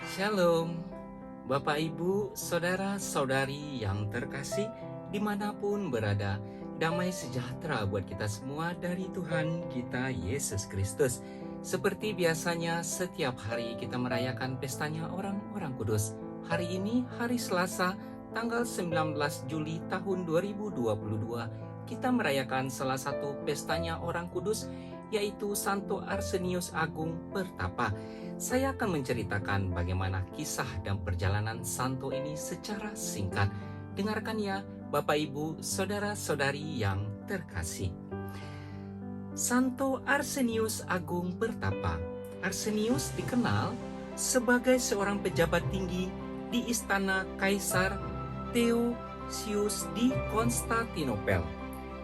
Shalom, Bapak Ibu, Saudara-saudari yang terkasih dimanapun berada. Damai sejahtera buat kita semua dari Tuhan kita Yesus Kristus. Seperti biasanya setiap hari kita merayakan pestanya orang-orang kudus. Hari ini hari Selasa tanggal 19 Juli tahun 2022. Kita merayakan salah satu pestanya orang kudus, yaitu Santo Arsenius Agung Pertapa. Saya akan menceritakan bagaimana kisah dan perjalanan santo ini secara singkat. Dengarkan ya, Bapak Ibu, saudara-saudari yang terkasih. Santo Arsenius Agung Pertapa. Arsenius dikenal sebagai seorang pejabat tinggi di istana Kaisar Theodosius di Konstantinopel.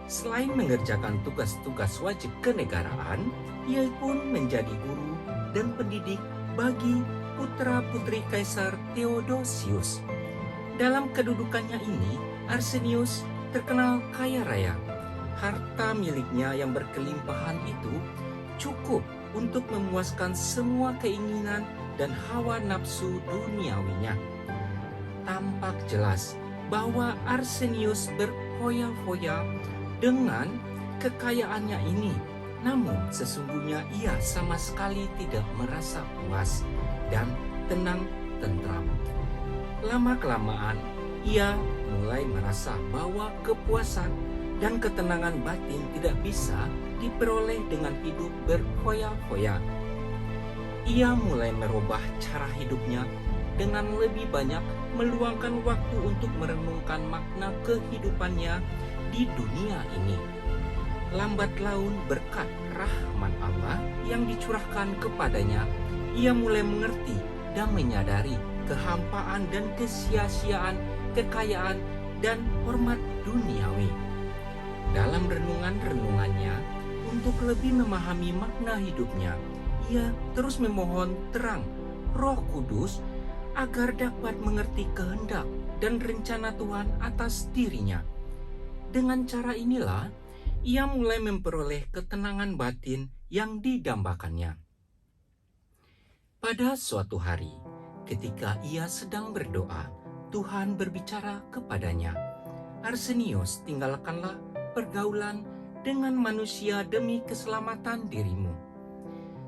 Selain mengerjakan tugas-tugas wajib kenegaraan, ia pun menjadi guru dan pendidik bagi putra-putri Kaisar Theodosius. Dalam kedudukannya ini, Arsenius terkenal kaya raya. Harta miliknya yang berkelimpahan itu cukup untuk memuaskan semua keinginan dan hawa nafsu duniawinya. Tampak jelas bahwa Arsenius berfoya-foya dengan kekayaannya ini. Namun sesungguhnya ia sama sekali tidak merasa puas dan tenang-tentram. Lama-kelamaan ia mulai merasa bahwa kepuasan dan ketenangan batin tidak bisa diperoleh dengan hidup berfoya-foya. Ia mulai merubah cara hidupnya dengan lebih banyak meluangkan waktu untuk merenungkan makna kehidupannya di dunia ini. Lambat laun berkat rahmat Allah yang dicurahkan kepadanya, ia mulai mengerti dan menyadari kehampaan dan kesia-siaan kekayaan dan hormat duniawi. Dalam renungannya, untuk lebih memahami makna hidupnya, ia terus memohon terang Roh Kudus agar dapat mengerti kehendak dan rencana Tuhan atas dirinya. Dengan cara inilah, ia mulai memperoleh ketenangan batin yang didambakannya. Pada suatu hari, ketika ia sedang berdoa, Tuhan berbicara kepadanya, "Arsenius, tinggalkanlah pergaulan dengan manusia demi keselamatan dirimu."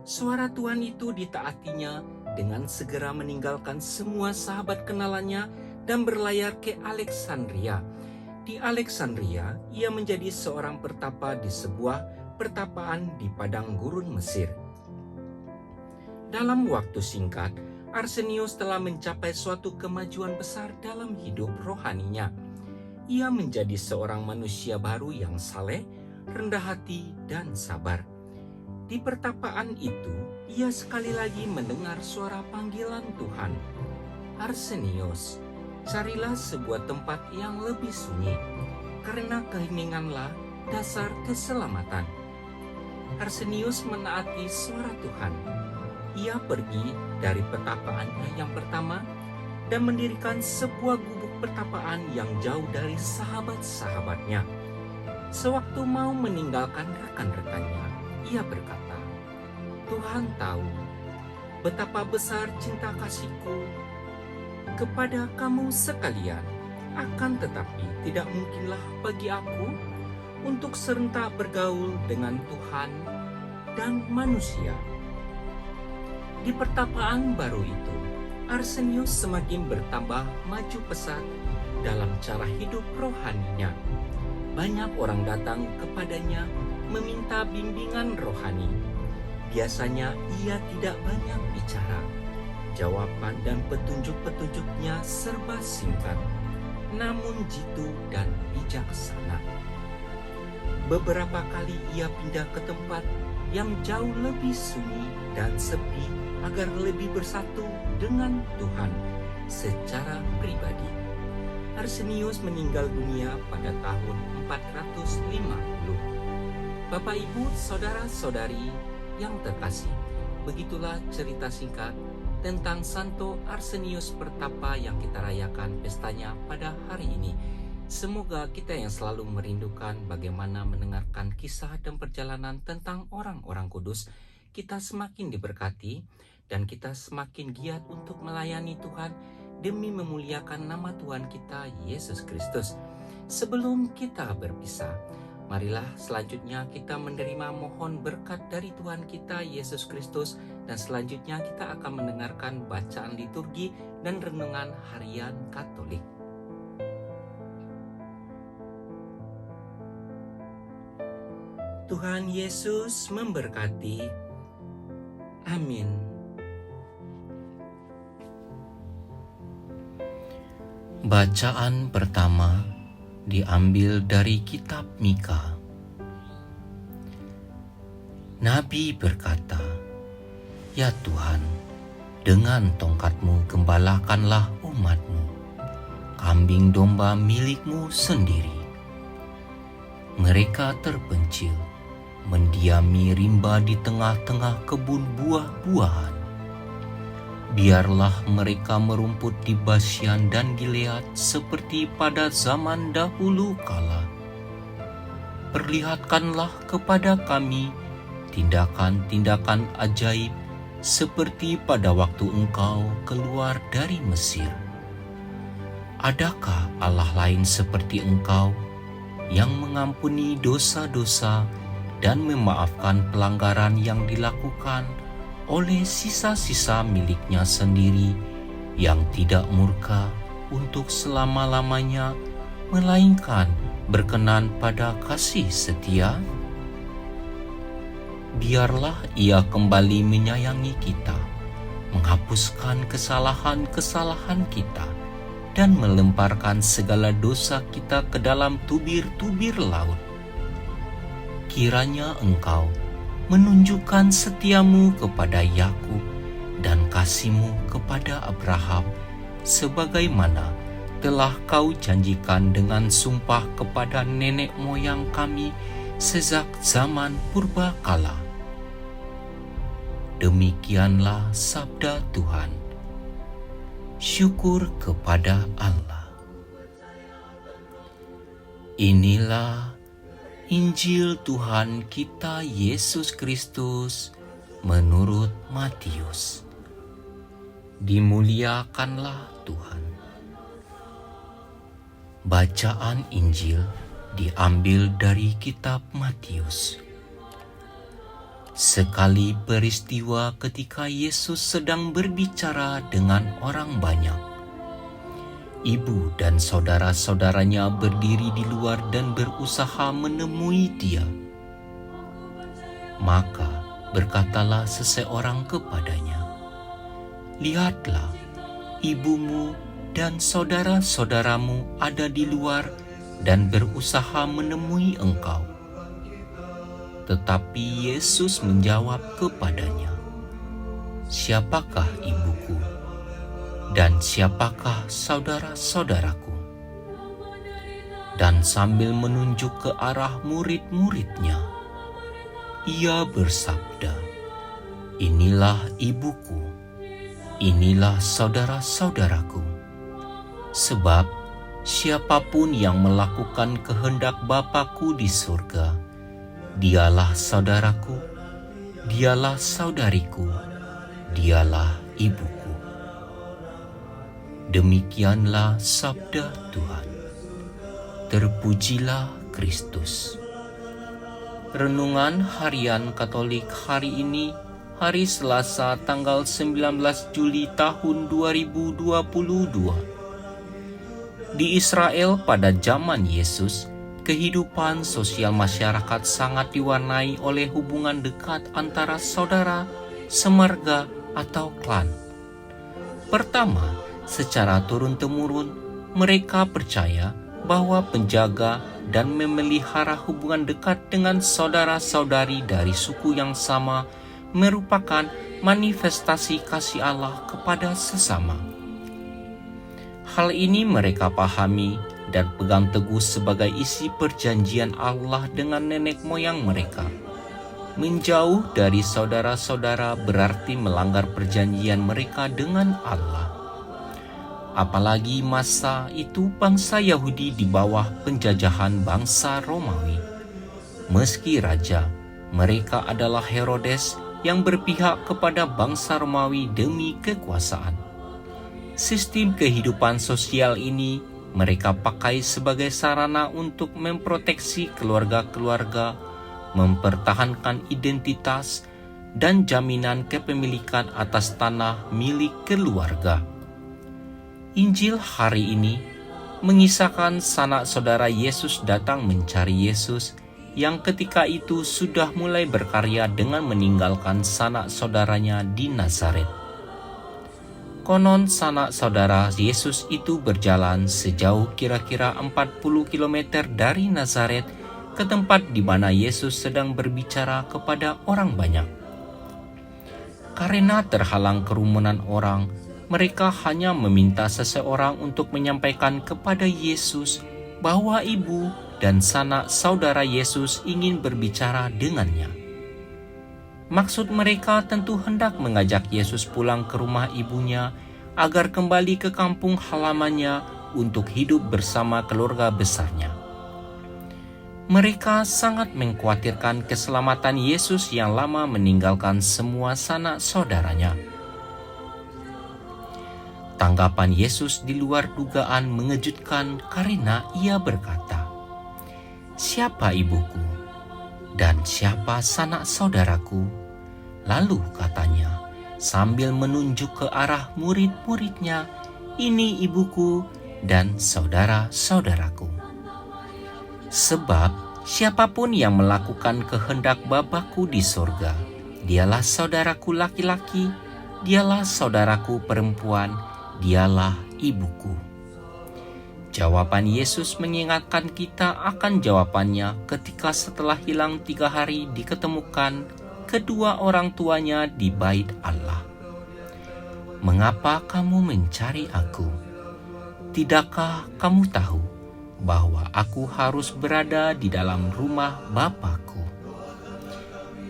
Suara Tuhan itu ditaatinya dengan segera meninggalkan semua sahabat kenalannya dan berlayar ke Alexandria. Di Alexandria, ia menjadi seorang pertapa di sebuah pertapaan di padang gurun Mesir. Dalam waktu singkat, Arsenius telah mencapai suatu kemajuan besar dalam hidup rohaninya. Ia menjadi seorang manusia baru yang saleh, rendah hati, dan sabar. Di pertapaan itu, ia sekali lagi mendengar suara panggilan Tuhan. "Arsenius, carilah sebuah tempat yang lebih sunyi, karena keheninganlah dasar keselamatan." Arsenius menaati suara Tuhan. Ia pergi dari pertapaannya yang pertama dan mendirikan sebuah gubuk pertapaan yang jauh dari sahabat-sahabatnya. Sewaktu mau meninggalkan rekan-rekannya, ia berkata, "Tuhan tahu betapa besar cinta kasihku kepada kamu sekalian. Akan tetapi tidak mungkinlah bagi aku untuk serentak bergaul dengan Tuhan dan manusia." Di pertapaan baru itu, Arsenius semakin bertambah maju pesat dalam cara hidup rohaninya. Banyak orang datang kepadanya meminta bimbingan rohani. Biasanya ia tidak banyak bicara. Jawaban dan petunjuk-petunjuknya serba singkat, namun jitu dan bijaksana. Beberapa kali ia pindah ke tempat yang jauh lebih sunyi dan sepi agar lebih bersatu dengan Tuhan secara pribadi. Arsenius meninggal dunia pada tahun 450. Bapak, Ibu, saudara-saudari yang terkasih, begitulah cerita singkat tentang Santo Arsenius Pertapa yang kita rayakan pestanya pada hari ini. Semoga kita yang selalu merindukan bagaimana mendengarkan kisah dan perjalanan tentang orang-orang kudus, kita semakin diberkati dan kita semakin giat untuk melayani Tuhan demi memuliakan nama Tuhan kita Yesus Kristus. Sebelum kita berpisah, marilah selanjutnya kita menerima mohon berkat dari Tuhan kita Yesus Kristus, dan selanjutnya kita akan mendengarkan bacaan liturgi dan renungan harian Katolik. Tuhan Yesus memberkati. Amin. Bacaan pertama diambil dari kitab Mika. Nabi berkata, "Ya Tuhan, dengan tongkat-Mu gembalakanlah umat-Mu, kambing domba milik-Mu sendiri. Mereka terpencil, mendiami rimba di tengah-tengah kebun buah-buahan. Biarlah mereka merumput di Basyan dan Gilead seperti pada zaman dahulu kala. Perlihatkanlah kepada kami tindakan-tindakan ajaib seperti pada waktu Engkau keluar dari Mesir. Adakah Allah lain seperti Engkau yang mengampuni dosa-dosa dan memaafkan pelanggaran yang dilakukan oleh sisa-sisa miliknya sendiri, yang tidak murka untuk selama-lamanya, melainkan berkenan pada kasih setia? Biarlah Ia kembali menyayangi kita, menghapuskan kesalahan-kesalahan kita, dan melemparkan segala dosa kita ke dalam tubir-tubir laut. Kiranya Engkau menunjukkan setiamu kepada Yakub dan kasih-Mu kepada Abraham, sebagaimana telah Kau janjikan dengan sumpah kepada nenek moyang kami sejak zaman purbakala." Demikianlah sabda Tuhan. Syukur kepada Allah. Inilah Injil Tuhan kita Yesus Kristus menurut Matius. Dimuliakanlah Tuhan. Bacaan Injil diambil dari kitab Matius. Sekali peristiwa ketika Yesus sedang berbicara dengan orang banyak, ibu dan saudara-saudaranya berdiri di luar dan berusaha menemui Dia. Maka berkatalah seseorang kepadanya, "Lihatlah, ibumu dan saudara-saudaramu ada di luar dan berusaha menemui engkau." Tetapi Yesus menjawab kepadanya, "Siapakah ibuku? Dan siapakah saudara-saudaraku?" Dan sambil menunjuk ke arah murid-muridnya, Ia bersabda, "Inilah ibuku, inilah saudara-saudaraku. Sebab siapapun yang melakukan kehendak Bapa-Ku di surga, dialah saudaraku, dialah saudariku, dialah ibuku." Demikianlah sabda Tuhan. Terpujilah Kristus. Renungan Harian Katolik hari ini, hari Selasa tanggal 19 Juli tahun 2022. Di Israel pada zaman Yesus, kehidupan sosial masyarakat sangat diwarnai oleh hubungan dekat antara saudara, semarga, atau klan. Pertama, secara turun-temurun, mereka percaya bahwa penjaga dan memelihara hubungan dekat dengan saudara-saudari dari suku yang sama merupakan manifestasi kasih Allah kepada sesama. Hal ini mereka pahami dan pegang teguh sebagai isi perjanjian Allah dengan nenek moyang mereka. Menjauh dari saudara-saudara berarti melanggar perjanjian mereka dengan Allah. Apalagi masa itu bangsa Yahudi di bawah penjajahan bangsa Romawi. Meski raja, mereka adalah Herodes yang berpihak kepada bangsa Romawi demi kekuasaan. Sistem kehidupan sosial ini mereka pakai sebagai sarana untuk memproteksi keluarga-keluarga, mempertahankan identitas, dan jaminan kepemilikan atas tanah milik keluarga. Injil hari ini mengisahkan sanak saudara Yesus datang mencari Yesus yang ketika itu sudah mulai berkarya dengan meninggalkan sanak saudaranya di Nazaret. Konon sanak saudara Yesus itu berjalan sejauh kira-kira 40 km dari Nazaret ke tempat di mana Yesus sedang berbicara kepada orang banyak. Karena terhalang kerumunan orang, mereka hanya meminta seseorang untuk menyampaikan kepada Yesus bahwa ibu dan sanak saudara Yesus ingin berbicara dengannya. Maksud mereka tentu hendak mengajak Yesus pulang ke rumah ibunya agar kembali ke kampung halamannya untuk hidup bersama keluarga besarnya. Mereka sangat mengkhawatirkan keselamatan Yesus yang lama meninggalkan semua sanak saudaranya. Tanggapan Yesus di luar dugaan mengejutkan karena ia berkata, "Siapa ibuku dan siapa sanak saudaraku?" Lalu katanya, sambil menunjuk ke arah murid-muridnya, "Ini ibuku dan saudara-saudaraku. Sebab siapapun yang melakukan kehendak Bapa-Ku di sorga, dialah saudaraku laki-laki, dialah saudaraku perempuan, dialah ibuku." Jawaban Yesus mengingatkan kita akan jawabannya ketika setelah hilang 3 hari diketemukan kedua orang tuanya di bait Allah. "Mengapa kamu mencari aku? Tidakkah kamu tahu bahwa aku harus berada di dalam rumah Bapa-Ku?"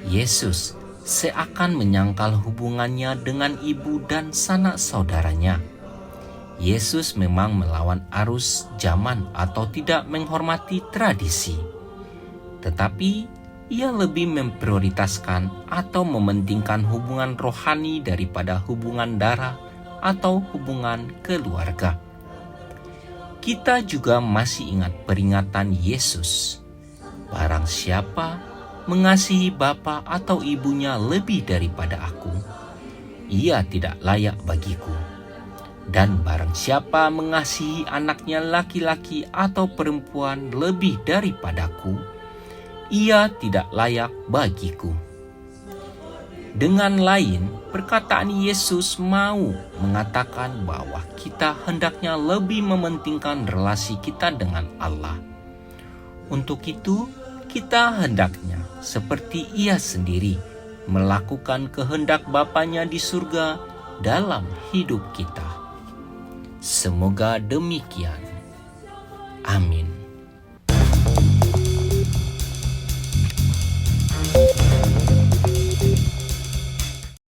Yesus seakan menyangkal hubungannya dengan ibu dan sanak saudaranya. Yesus memang melawan arus zaman atau tidak menghormati tradisi. Tetapi ia lebih memprioritaskan atau mementingkan hubungan rohani daripada hubungan darah atau hubungan keluarga. Kita juga masih ingat peringatan Yesus, "Barang siapa mengasihi bapa atau ibunya lebih daripada aku, ia tidak layak bagiku. Dan barang siapa mengasihi anaknya laki-laki atau perempuan lebih daripadaku, ia tidak layak bagiku." Dengan lain, perkataan Yesus mau mengatakan bahwa kita hendaknya lebih mementingkan relasi kita dengan Allah. Untuk itu, kita hendaknya seperti Ia sendiri melakukan kehendak Bapanya di surga dalam hidup kita. Semoga demikian. Amin.